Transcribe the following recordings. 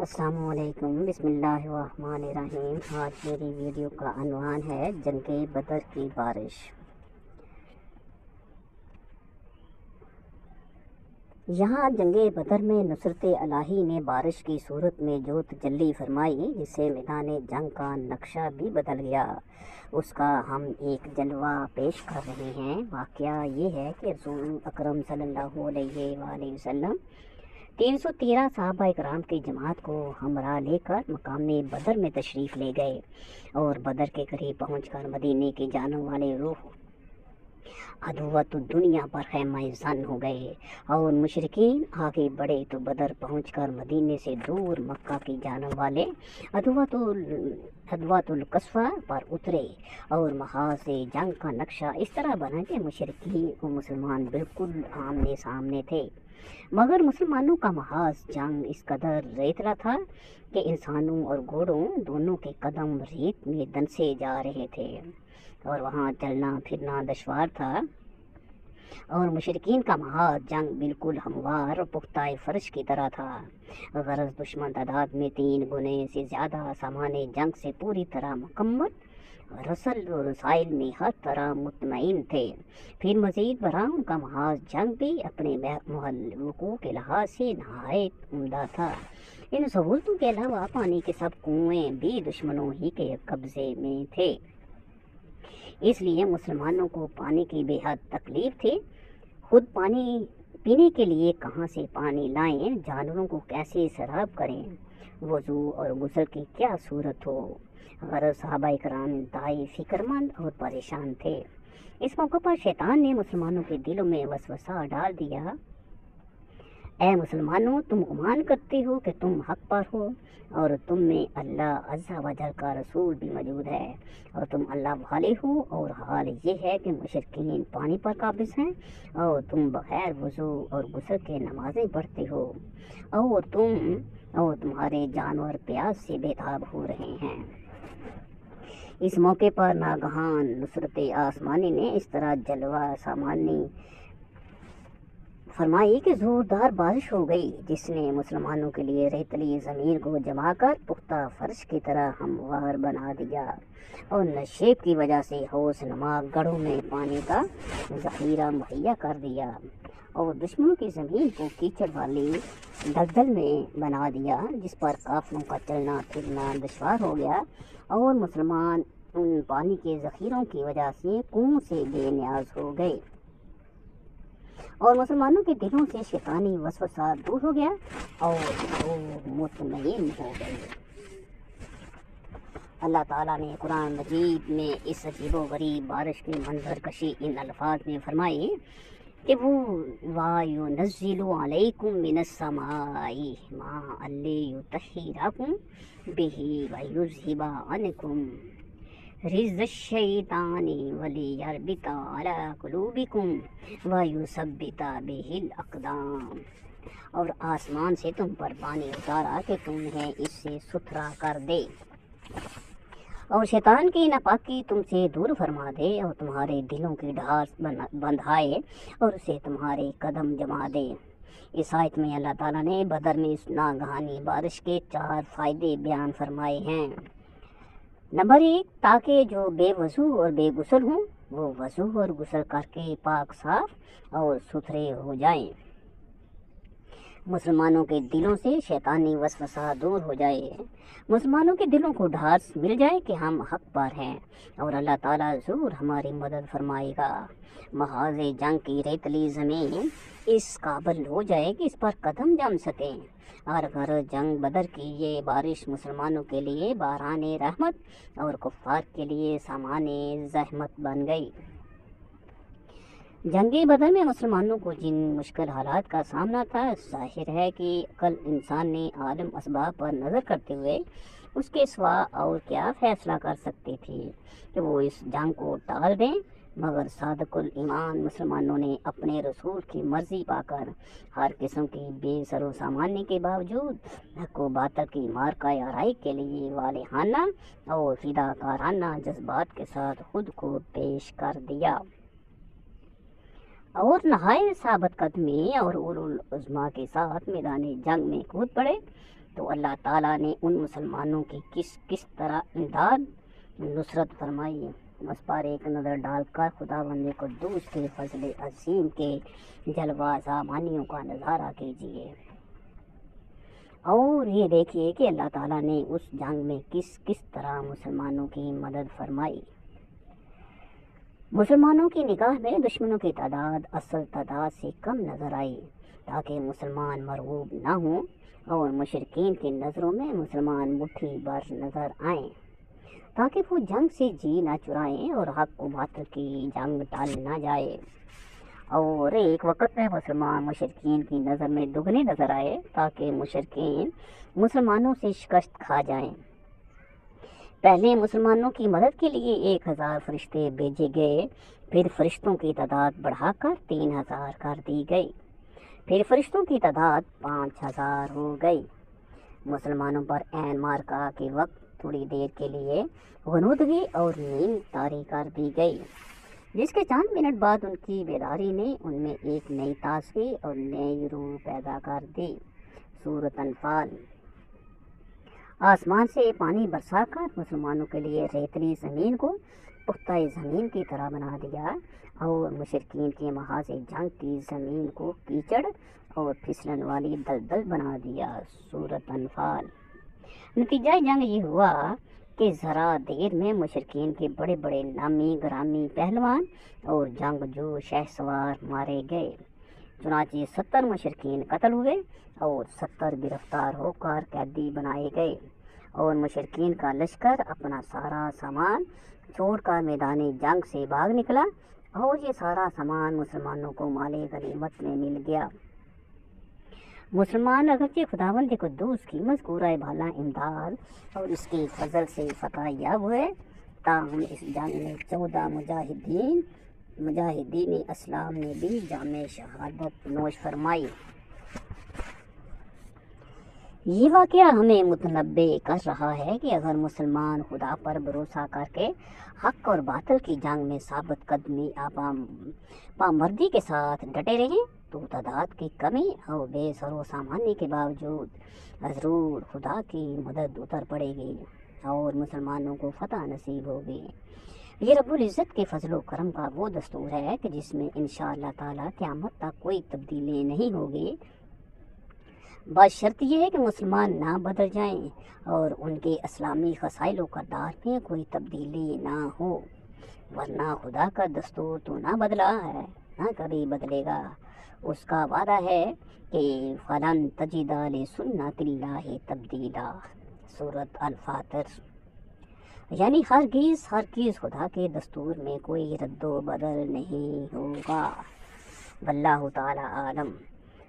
अस्सलाम वालेकुम, बिस्मिल्लाहिर्रहमानिर्रहीम। आज मेरी वीडियो का अनवान है जंगे बदर की बारिश। यहाँ जंगे बदर में नुसरत इलाही ने बारिश की सूरत में जो तजल्ली फरमाई, जिससे मैदान जंग का नक्शा भी बदल गया, उसका हम एक जलवा पेश कर रहे हैं। वाक़या ये है कि रसूल अकरम सल्लल्लाहु अलैहि वसल्लम 313 सहाबा इकराम की जमात को हमरा लेकर मकाम बदर में तशरीफ़ ले गए और बदर के करीब पहुंचकर मदीने के जाने वाले रूह अदुवत दुनिया पर खैमाइज़न हो गए और मुशरिकीन आगे बढ़े तो बदर पहुंचकर मदीने से दूर मक्का की जाने वाले अदवातुल कस्वा पर उतरे और महाज से जंग का नक्शा इस तरह बना कि मुशरिकीन और मुसलमान बिल्कुल आमने सामने थे, मगर मुसलमानों का महाज जंग इस कदर रेतला था कि इंसानों और घोड़ों दोनों के कदम रेत में दनसे जा रहे थे और वहाँ चलना फिरना दुश्वार था। और मुशरिकीन का महाज जंग बिल्कुल हमवार और पुख्ता फर्श की तरह था। गरज दुश्मन तादाद में 3 गुने से ज़्यादा सामान जंग से पूरी तरह मुकम्मल, रसल और रसाइल में हर तरह मुतमईन थे। फिर मज़ीद बरा उनका महाज जंग भी अपने वक़ूफ़ के लिहाज से नहायत उम्दा था। इन सहूलतों के अलावा पानी के सब कुएँ भी दुश्मनों ही के कब्ज़े में थे, इसलिए मुसलमानों को पानी की बेहद तकलीफ़ थी। खुद पानी पीने के लिए कहाँ से पानी लाएं, जानवरों को कैसे सराब करें, वज़ू और गुस्ल की क्या सूरत हो। गरज सहाबा इकराम इंतहाई फ़िक्रमंद और परेशान थे। इस मौके पर शैतान ने मुसलमानों के दिलों में वसवसा डाल दिया, ऐ मुसलमानों, तुम गुमान करते हो कि तुम हक पर हो और तुम में अल्लाह अज़्ज़ा वजल का रसूल भी मौजूद है और तुम अल्लाह वाले हो, और हाल ये है कि मुशरिकीन पानी पर काबिज़ हैं और तुम बग़ैर वज़ू और गुस्ल के नमाज़ें पढ़ते हो और तुम्हारे जानवर प्यास से बेताब हो रहे हैं। इस मौके पर नागहान नुसरत आसमानी ने इस तरह जलवा सामानी फरमाई कि ज़ोरदार बारिश हो गई, जिसने मुसलमानों के लिए रेतली ज़मीन को जमा कर पुख्ता फर्श की तरह हमवार बना दिया और नशेब की वजह से हौसनमा गढ़ों में पानी का ज़ख़ीरा मुहैया कर दिया और दुश्मनों की ज़मीन को कीचड़ वाली दलदल में बना दिया, जिस पर काफ़िलों का चलना फिरना दुश्वार हो गया और मुसलमान उन पानी के ज़ख़ीरों की वजह से कुओं से बेनियाज हो गए और मुसलमानों के दिलों से शैतानी वसवसा दूर हो गया और वो मुतमईन हो गए। अल्लाह ताला ने कुरान मजीद में इस अजीबो गरीब बारिश की मंजर कशी इन अल्फाज में फरमाई कि वो वायुनज़्ज़िलु अलैकुम मिनस समाई माअन लियुतहिरकुम बिही वयुज़हिबा अन्कुम रिज़्क़श-शैतानी वलियरबिता अला कुलूबिकुम वयुसब्बिता बिहिल अक़दाम। और आसमान से तुम पर पानी उतारा कि तुम्हें इससे सुथरा कर दे और शैतान की नापाकी तुमसे दूर फरमा दे और तुम्हारे दिलों की ढास बंधाए और उसे तुम्हारे कदम जमा दे। इस आयत में अल्लाह ताला ने बदर में इस नागहानी बारिश के 4 फ़ायदे बयान फरमाए हैं। नंबर 1, ताकि जो बेवज़ू और बेगुस्ल हों वो वज़ू और गुस्ल करके पाक साफ और सुथरे हो जाएं। मुसलमानों के दिलों से शैतानी वसवसा दूर हो जाए, मुसलमानों के दिलों को ढास मिल जाए कि हम हक पर हैं और अल्लाह ताला ज़रूर हमारी मदद फरमाएगा। महाज़े जंग की रेतली ज़मीन इस काबिल हो जाए कि इस पर कदम जम सकें और अगर जंग बदर की ये बारिश मुसलमानों के लिए बारान रहमत और कुफ़ार के लिए सामान ज़हमत बन गई। जंगी बदर में मुसलमानों को जिन मुश्किल हालात का सामना था, जाहिर है कि कल इंसान ने आलम असबाब पर नज़र करते हुए उसके सिवा और क्या फ़ैसला कर सकती थी कि वो इस जंग को टाल दें, मगर सादकुल ईमान मुसलमानों ने अपने रसूल की मर्ज़ी पाकर हर किस्म की बेसरो सामान्य के बावजूद हक़ व बातिल की मार्का आराई के लिए वालिहाना और फ़िदाकाराना जज्बात के साथ खुद को पेश कर दिया और नहायत साबित कदमी और उलुल उज़्मा के साथ मैदान जंग में कूद पड़े تو اللہ تعالیٰ نے ان مسلمانوں کی کس طرح امداد نصرت فرمائی، اس پر ایک نظر ڈال کر خداوند قدوس کے فضل عظیم کے جلوہ زمانیوں کا نظارہ کیجیے، اور یہ دیکھیے کہ اللہ تعالیٰ نے اس جنگ میں کس طرح مسلمانوں کی مدد فرمائی۔ مسلمانوں کی نگاہ میں دشمنوں کی تعداد اصل تعداد سے کم نظر آئی، تاکہ مسلمان مرعوب نہ ہوں اور مشرکین کی نظروں میں مسلمان مٹھی بھر نظر آئیں، تاکہ وہ جنگ سے جی نہ چرائیں اور حق و باطل کی جنگ ٹال نہ جائے، اور ایک وقت میں مسلمان مشرکین کی نظر میں دگنے نظر آئے، تاکہ مشرکین مسلمانوں سے شکست کھا جائیں۔ پہلے مسلمانوں کی مدد کے لیے 1000 فرشتے بھیجے گئے، پھر فرشتوں کی تعداد بڑھا کر 3000 کر دی گئی، پھر فرشتوں کی تعداد 5000 ہو گئی۔ مسلمانوں پر عین مارکہ کے وقت تھوڑی دیر کے لیے غنودگی اور نیند طاری کر دی گئی، جس کے چند منٹ بعد ان کی بیداری نے ان میں ایک نئی تازگی اور نئی روح پیدا کر دی۔ سورۃ انفال۔ آسمان سے پانی برسا کر مسلمانوں کے لیے ریتلی زمین کو پختہ زمین کی طرح بنا دیا، اور مشرکین کے محاذ جنگ کی زمین کو کیچڑ اور پھسلن والی دلدل بنا دیا۔ سورۃ انفال۔ نتیجہ جنگ یہ ہوا کہ ذرا دیر میں مشرکین کے بڑے بڑے نامی گرامی پہلوان اور جنگجو شہ سوار مارے گئے، چنانچہ 70 مشرکین قتل ہوئے اور 70 گرفتار ہو کر قیدی بنائے گئے، اور مشرکین کا لشکر اپنا سارا سامان چھوڑ کر میدان جنگ سے بھاگ نکلا، اور یہ سارا سامان مسلمانوں کو مال غنیمت میں مل گیا۔ مسلمان اگرچہ خداوند قدوس کی مذکورہ بالا امداد اور اس کے فضل سے فتح یاب ہوئے، تاہم اس جنگ میں 14 مجاہدین اسلام نے بھی جام شہادت نوش فرمائی۔ یہ واقعہ ہمیں متنبع کر رہا ہے کہ اگر مسلمان خدا پر بھروسہ کر کے حق اور باطل کی جنگ میں ثابت قدمی پامردی کے ساتھ ڈٹے رہیں تو تعداد کی کمی اور بے سر و سامانی کے باوجود ضرور خدا کی مدد اتر پڑے گی اور مسلمانوں کو فتح نصیب ہوگی۔ یہ رب العزت کے فضل و کرم کا وہ دستور ہے کہ جس میں انشاءاللہ تعالی قیامت تک کوئی تبدیلی نہیں ہوگی، بس شرط یہ ہے کہ مسلمان نہ بدل جائیں اور ان کے اسلامی خصائل و کردار میں کوئی تبدیلی نہ ہو، ورنہ خدا کا دستور تو نہ بدلا ہے، نہ کبھی بدلے گا۔ اس کا وعدہ ہے کہ فَلَن تَجِدَ لِسُنَّتِ اللَّهِ تَبْدِيلًا۔ سورۃ الفاتر۔ یعنی ہرگز خدا کے دستور میں کوئی رد و بدل نہیں ہوگا۔ واللہ تعالی عالم۔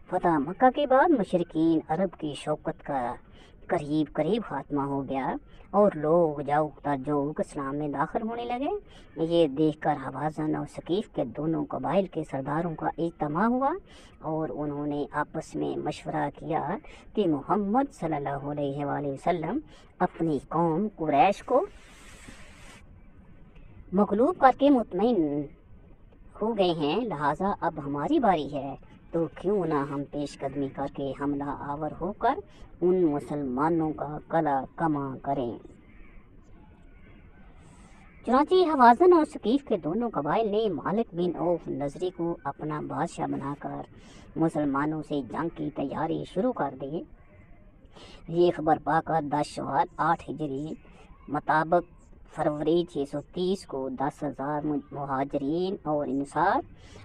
فتح مکہ کے بعد مشرکین عرب کی شوکت کا قریب خاتمہ ہو گیا اور لوگ جو اسلام میں داخل ہونے لگے۔ یہ دیکھ کر حوازن اور ثقیف کے دونوں قبائل کے سرداروں کا اجتماع ہوا اور انہوں نے آپس میں مشورہ کیا کہ محمد صلی اللہ علیہ وآلہ وسلم اپنی قوم قریش کو مغلوب کر کے مطمئن ہو گئے ہیں، لہٰذا اب ہماری باری ہے، تو کیوں نہ ہم پیش قدمی کر کے حملہ آور ہو کر ان مسلمانوں کا قلع کما کریں۔ چنانچہ حوازن اور ثقیف کے دونوں قبائل نے مالک بن عوف نظری کو اپنا بادشاہ بنا کر مسلمانوں سے جنگ کی تیاری شروع کر دی۔ یہ خبر پا کر 10 شوال 8 ہجری مطابق فروری 630 کو 10,000 مہاجرین اور انصار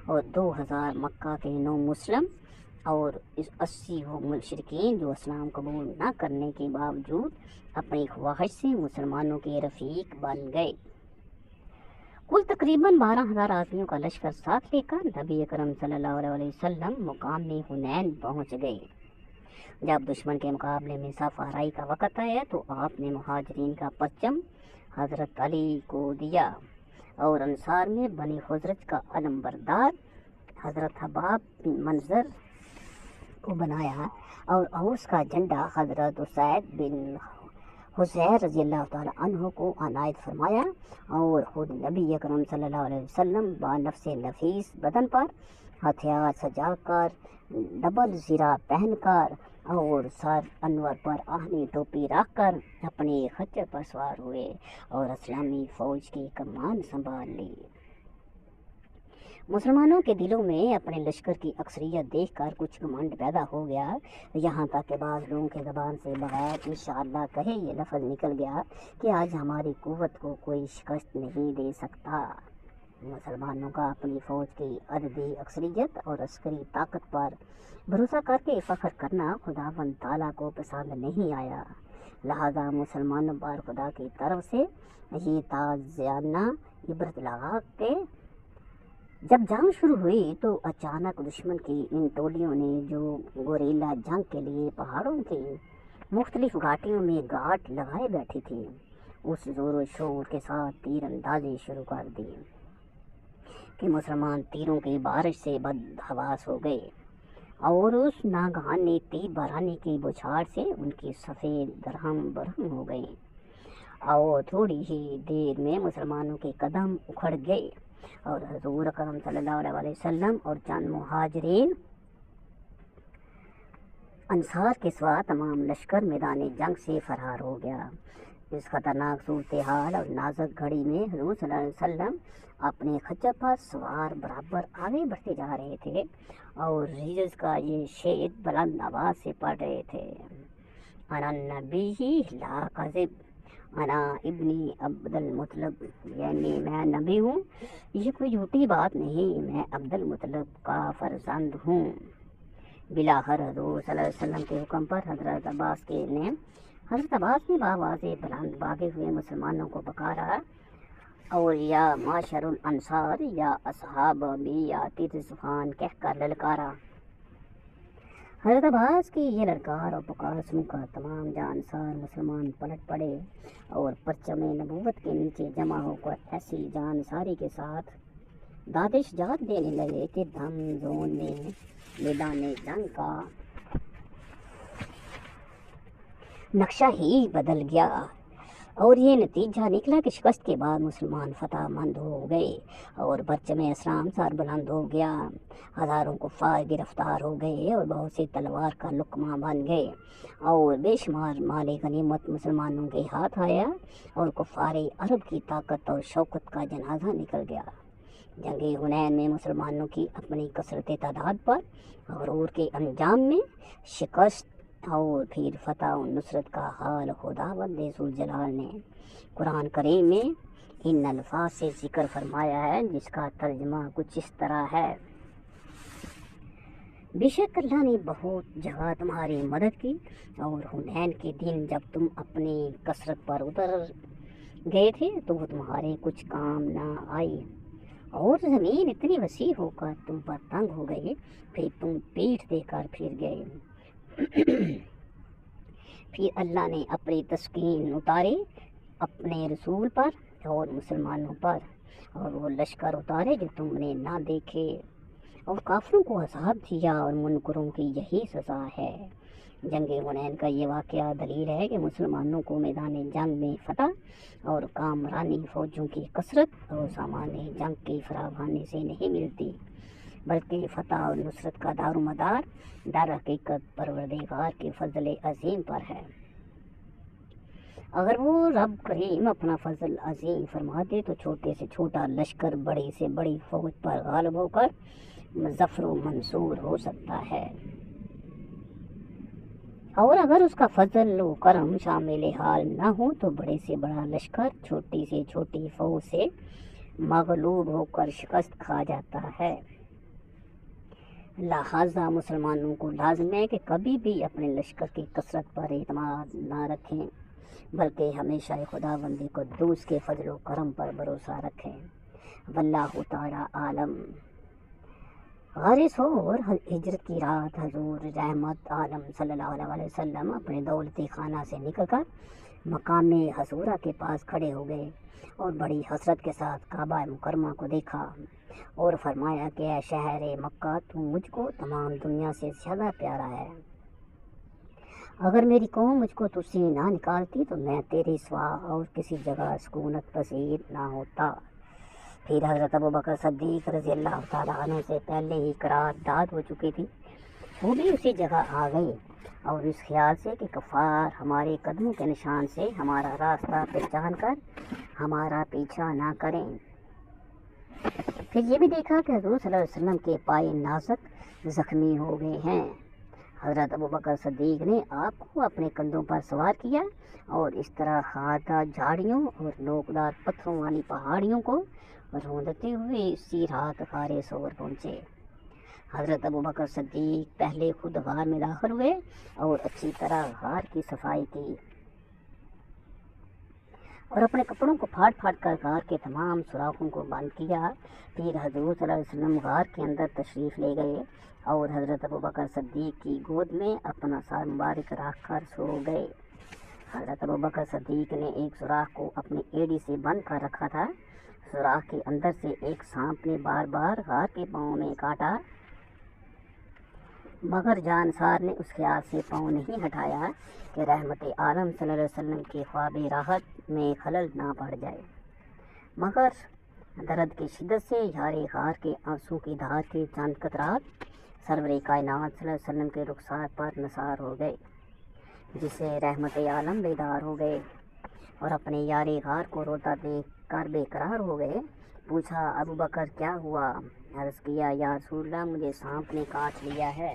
اور 2,000 مکہ کے نو مسلم اور 80 وہ مشرکین جو اسلام قبول نہ کرنے کے باوجود اپنی خواہش سے مسلمانوں کے رفیق بن گئے۔ کل تقریباً 12,000 آدمیوں کا لشکر ساتھ لے کر نبی اکرم صلی اللہ علیہ وسلم مقام حنین پہنچ گئے۔ جب دشمن کے مقابلے میں صف آرائی کا وقت آیا تو آپ نے مہاجرین کا پرچم حضرت علی کو دیا اور انصار میں بنی خزرج کا علم بردار حضرت حباب بن منظر کو بنایا اور اوس کا جھنڈا حضرت اسید بن حذیر رضی اللہ تعالی عنہ کو عنایت فرمایا، اور خود نبی اکرم صلی اللہ علیہ وسلم با نفس نفیس بدن پر ہتھیار سجا کر ڈبل زرہ پہن کر और सर अनवर पर आहनी टोपी रख कर अपने खच्चर पर सवार हुए और इस्लामी फौज की कमान संभाल ली। मुसलमानों के दिलों में अपने लश्कर की अक्सरियत देखकर कुछ घमंड पैदा हो गया, यहाँ तक कि बाज़ लोगों के ज़बान से बगैर इंशाअल्लाह कहे ये लफ्ज़ निकल गया कि आज हमारी कुव्वत को कोई शिकस्त नहीं दे सकता। मुसलमानों का अपनी फ़ौज की अददी अक्सरियत और अस्करी ताकत पर भरोसा करके फ़ख्र करना खुदावंद ताला को पसंद नहीं आया। लिहाजा मुसलमानों पर खुदा की तरफ से ये ताज़ियाना इबरत लगा के जब जंग शुरू हुई तो अचानक दुश्मन की इन टोलियों ने जो गोरीला जंग के लिए पहाड़ों की मुख्तलिफ घाटियों में गाट लगाए बैठी थी, उस ज़ोर शोर के साथ तीर अंदाजी शुरू कर दी कि मुसलमान तीरों की बारिश से बदहवास हो गए और उस नागहानी तीर बरहाने की बुछाड़ से उनकी सफ़ेद दरहम बरहम हो गई और थोड़ी ही देर में मुसलमानों के कदम उखड़ गए और हजूर अकरम सल्लल्लाहु अलैहि वसल्लम और चंद मुहाजिरीन अंसार के सिवा तमाम लश्कर मैदान जंग से फरार हो गया। इस खतरनाक सूरत हाल और नाजुक घड़ी में हजूर सल्लल्लाहु अलैहि वसल्लम अपने खच्चर पर सवार बराबर आगे बढ़ते जा रहे थे और रिजस का ये शेर बुलंद आवाज़ से पढ़ रहे थे, अना नबी ला काज़िब, अना इब्नी अब्दुल मुत्तलिब, यानी मैं नबी हूँ, ये कोई झूठी बात नहीं, मैं अब्दुल मुत्तलिब का फर्जंद हूँ। बिलाखिर हज़ूर सल्लल्लाहु अलैहि वसल्लम के हुक्म पर हज़रत अब्बास ने बावाज़े बुलंद भागे हुए मुसलमानों को पुकारा और या माशरुल अंसार या असहाब बियाति रिज़वान कहकर ललकारा। हज़रत अब्बास की ये ललकार और पुकार सुनकर तमाम जानसार मुसलमान पलट पड़े और परचम नबूवत के नीचे जमा होकर ऐसी जानसारी के साथ दादिश जात देने लगे कि दम जोन में मैदान जंग का नक्शा ही बदल गया और ये नतीजा निकला कि शिकस्त के बाद मुसलमान फतह मंद हो गए और परचम इस्लाम सर बुलंद हो गया। हज़ारों कुफ़ार गिरफ्तार हो गए और बहुत से तलवार का लुकमा बन गए और बेशुमार माल गनीमत मुसलमानों के हाथ आया और कुफ़ार अरब की ताकत और शौकत का जनाजा निकल गया। जंगे हुनैन में मुसलमानों की अपनी कसरत तादाद पर और के अंजाम में शिकस्त और फिर फतह और नुसरत का हाल खुदावंद ज़ुल जलाल ने कुरान करीम में इन अल्फाज से जिक्र फरमाया है, जिसका तर्जुमा कुछ इस तरह है, बेशक अल्लाह ने बहुत जगह तुम्हारी मदद की और हुनैन के दिन जब तुम अपनी कसरत पर उतर गए थे तो वो तुम्हारे कुछ काम ना आई और ज़मीन इतनी वसी होकर तुम पर तंग हो गई, फिर तुम पीठ देकर फिर गए। फिर अल्लाह ने अपनी तस्कीन उतारे अपने रसूल पर और मुसलमानों पर और वो लश्कर उतारे जो तुमने ना देखे और काफिरों को अज़ाब दिया और मुनकरों की यही सज़ा है। जंग हुनैन का ये वाक़या दलील है कि मुसलमानों को मैदान जंग में फतह और कामरानी फ़ौजों की कसरत और सामान जंग की फरावानी से नहीं मिलती, बल्कि फतह और नुसरत का दारोमदार दर हकीकत परवरदिगार के फजल अजीम पर है। अगर वो रब करीम अपना फजल अजीम फरमाते तो छोटे से छोटा लश्कर बड़ी से बड़ी फौज पर गालिब होकर मुज़फ़्फ़र मंसूर हो सकता है, और अगर उसका फजल व करम शामिल हाल न हो तो बड़े से बड़ा लश्कर छोटी से छोटी फौज से मगलूब होकर शिकस्त खा जाता है। लिहाजा मुसलमानों को लाज़िम है कि कभी भी अपने लश्कर की कसरत पर एतमाद ना रखें, बल्कि हमेशा खुदाबंदी को दूस के फजल व करम पर भरोसा रखें। वल्लाहु ताला आलम। गारे सोर हिजरत की रात हजूर रहमत आलम सल्लल्लाहु अलैहि वसल्लम अपने दौलती खाना से निकलकर मकाम हसूरा के पास खड़े हो गए और बड़ी हसरत के साथ काबा मुकरमा को देखा और फरमाया कि ऐ शहर मक्का, तू मुझको तमाम दुनिया से ज़्यादा प्यारा है। अगर मेरी कौम मुझको तुझसे ना निकालती तो मैं तेरे सिवा और किसी जगह सुकूनत पसीर ना होता। फिर हज़रत अबू बकर सिद्दीक़ रज़ी अल्लाह तआला अन्हु से पहले ही करारदाद हो चुकी थी وہ بھی اسی جگہ آ گئے اور اس خیال سے کہ کفار ہمارے قدموں کے نشان سے ہمارا راستہ پہچان کر ہمارا پیچھا نہ کریں۔ پھر یہ بھی دیکھا کہ حضور صلی اللہ علیہ وسلم کے پائے نازک زخمی ہو گئے ہیں۔ حضرت ابوبکر صدیق نے آپ کو اپنے کندھوں پر سوار کیا اور اس طرح خاردار جھاڑیوں اور نوکدار پتھروں والی پہاڑیوں کو روندتے ہوئے اسی رات غار ثور پہنچے۔ حضرت ابوبکر صدیق پہلے خود غار میں داخل ہوئے اور اچھی طرح غار کی صفائی کی اور اپنے کپڑوں کو پھاڑ پھاڑ کر غار کے تمام سوراخوں کو بند کیا۔ پھر حضور صلی اللہ علیہ وسلم غار کے اندر تشریف لے گئے اور حضرت ابوبکر صدیق کی گود میں اپنا سر مبارک رکھ کر سو گئے۔ حضرت ابوبکر صدیق نے ایک سوراخ کو اپنی ایڑی سے بند کر رکھا تھا۔ سوراخ کے اندر سے ایک سانپ نے بار بار غار کے پاؤں میں کاٹا، مگر جانسار نے اس خیال سے پاؤں نہیں ہٹایا کہ رحمت عالم صلی اللہ علیہ وسلم کے خواب راحت میں خلل نہ پڑ جائے، مگر درد کی شدت سے یار غار کے آنسو کی دھار کے چند قطرات سرور کائنات صلی اللہ علیہ وسلم کے رخسار پر نثار ہو گئے، جس سے رحمت عالم بیدار ہو گئے اور اپنے یار غار کو روتا دیکھ کر بے قرار ہو گئے۔ پوچھا، ابوبکر کیا ہوا؟ عرض کیا، یا رسول اللہ مجھے سانپ نے کاٹ لیا ہے۔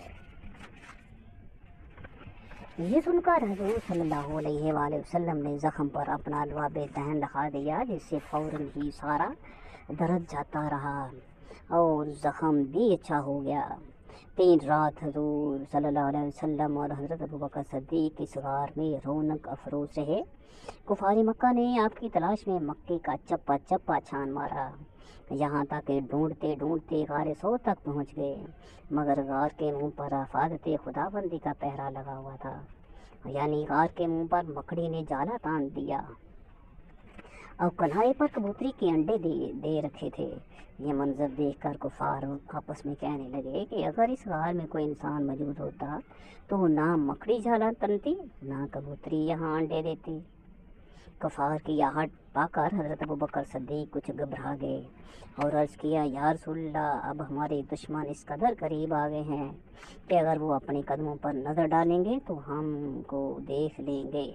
یہ سن کر حضور صلی اللہ علیہ وآلہ وسلم نے زخم پر اپنا لعاب دہن لگا دیا، جس سے فوراً ہی سارا درد جاتا رہا اور زخم بھی اچھا ہو گیا۔ 3 رات حضور صلی اللہ علیہ وسلم اور حضرت ابوبکر صدیق اس غار میں رونق افروز رہے۔ کفار مکہ نے آپ کی تلاش میں مکے کا چپا چپا چھان مارا، یہاں تک کہ ڈھونڈتے ڈھونڈتے غار ثور تک پہنچ گئے، مگر غار کے منہ پر حفاظت خداوندی کا پہرا لگا ہوا تھا، یعنی غار کے منہ پر مکڑی نے جالا تان دیا اور کنارے پر کبوتری کے انڈے دے رکھے تھے۔ یہ منظر دیکھ کر کفار آپس میں کہنے لگے کہ اگر اس غار میں کوئی انسان موجود ہوتا تو نہ مکڑی جالا تنتی نہ کبوتری یہاں انڈے دیتی۔ کفار کی آہٹ پا کر حضرت ابوبکر صدیق کچھ گھبرا گئے اور عرض کیا، یا رسول اللہ اب ہمارے دشمن اس قدر قریب آ گئے ہیں کہ اگر وہ اپنے قدموں پر نظر ڈالیں گے تو ہم کو دیکھ لیں گے۔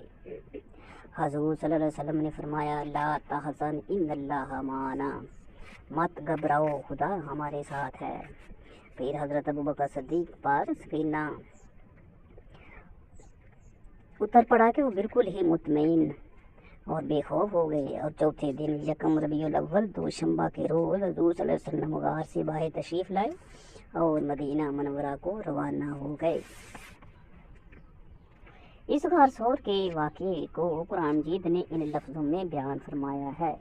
حضور صلی اللہ علیہ وسلم نے فرمایا، لا تحزن ان اللہ معنا، مت گھبراؤ، خدا ہمارے ساتھ ہے۔ پھر حضرت ابوبکر صدیق پر سکینہ اتر پڑا کہ وہ بالکل ہی مطمئن اور بے خوف ہو گئے، اور چوتھے دن یکم ربیع الاول دوشنبہ کے روز حضور صلی اللہ علیہ وسلم غار سے باہر تشریف لائے اور مدینہ منورہ کو روانہ ہو گئے۔ اس غار ثور کے واقعے کو قرآن مجید نے ان لفظوں میں بیان فرمایا ہے،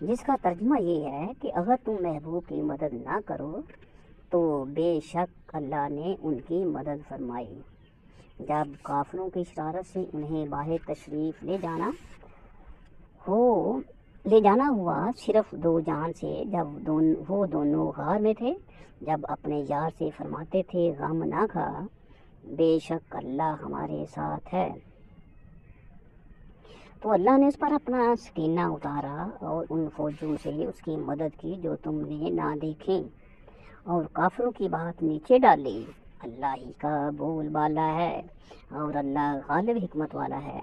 جس کا ترجمہ یہ ہے کہ اگر تم محبوب کی مدد نہ کرو تو بے شک اللہ نے ان کی مدد فرمائی۔ جب کافروں کی شرارت سے انہیں باہر تشریف لے جانا ہوا صرف 2 جان سے، جب وہ دونوں غار میں تھے، جب اپنے یار سے فرماتے تھے غم نہ کھا، بے شک اللہ ہمارے ساتھ ہے، تو اللہ نے اس پر اپنا سکینہ اتارا اور ان فوجوں سے اس کی مدد کی جو تم نے نہ دیکھیں، اور کافروں کی بات نیچے ڈالی۔ اللہ ہی کا بول بالا ہے اور اللہ غالب حکمت والا ہے۔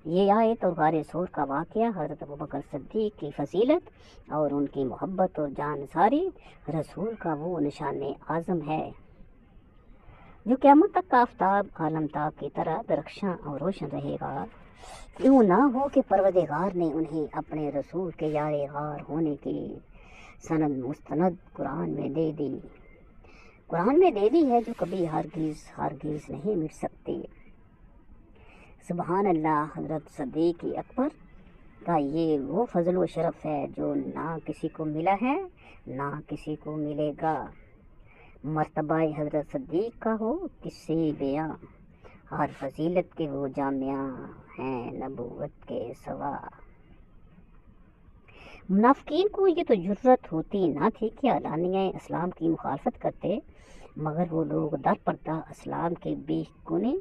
یہ آیت اور غار ثور کا واقعہ حضرت ابوبکر صدیق کی فضیلت اور ان کی محبت اور جانساری رسول کا وہ نشان اعظم ہے جو قیامت تک آفتاب عالمتاب کی طرح درخشاں اور روشن رہے گا۔ یوں نہ ہو کہ پروردگار نے انہیں اپنے رسول کے یار غار ہونے کی سند مستند قرآن میں دے دی ہے جو کبھی ہرگز نہیں مٹ سکتی۔ سبحان اللہ، حضرت صدیق اکبر کا یہ وہ فضل و شرف ہے جو نہ کسی کو ملا ہے نہ کسی کو ملے گا۔ مرتبہ حضرت صدیق کا ہو کس سے بیاں، ہر فضیلت کے وہ جامعہ ہیں نبوت کے سوا۔ منافقین کو یہ تو جرت ہوتی نہ تھی کہ اعلانیہ اسلام کی مخالفت کرتے، مگر وہ لوگ در پردہ اسلام کے بیچ کونے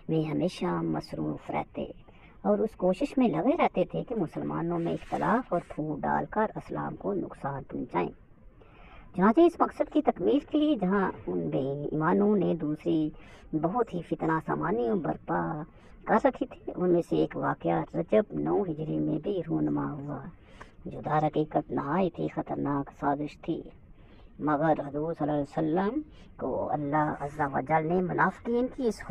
میں ہمیشہ مصروف رہتے اور اس کوشش میں لگے رہتے تھے کہ مسلمانوں میں اختلاف اور پھوٹ ڈال کر اسلام کو نقصان پہنچائیں۔ چنانچہ اس مقصد کی تکمیل کے لیے جہاں ان بے ایمانوں نے دوسری بہت ہی فتنہ سامانیوں برپا کر رکھی تھی، ان میں سے ایک واقعہ رجب 9 ہجری میں بھی رونما ہوا، جو در حقیقت نہایت ہی خطرناک سازش تھی، مگر حضور صلی اللہ علیہ وسلم کو اللہ عز و جل نے منافقین کی اس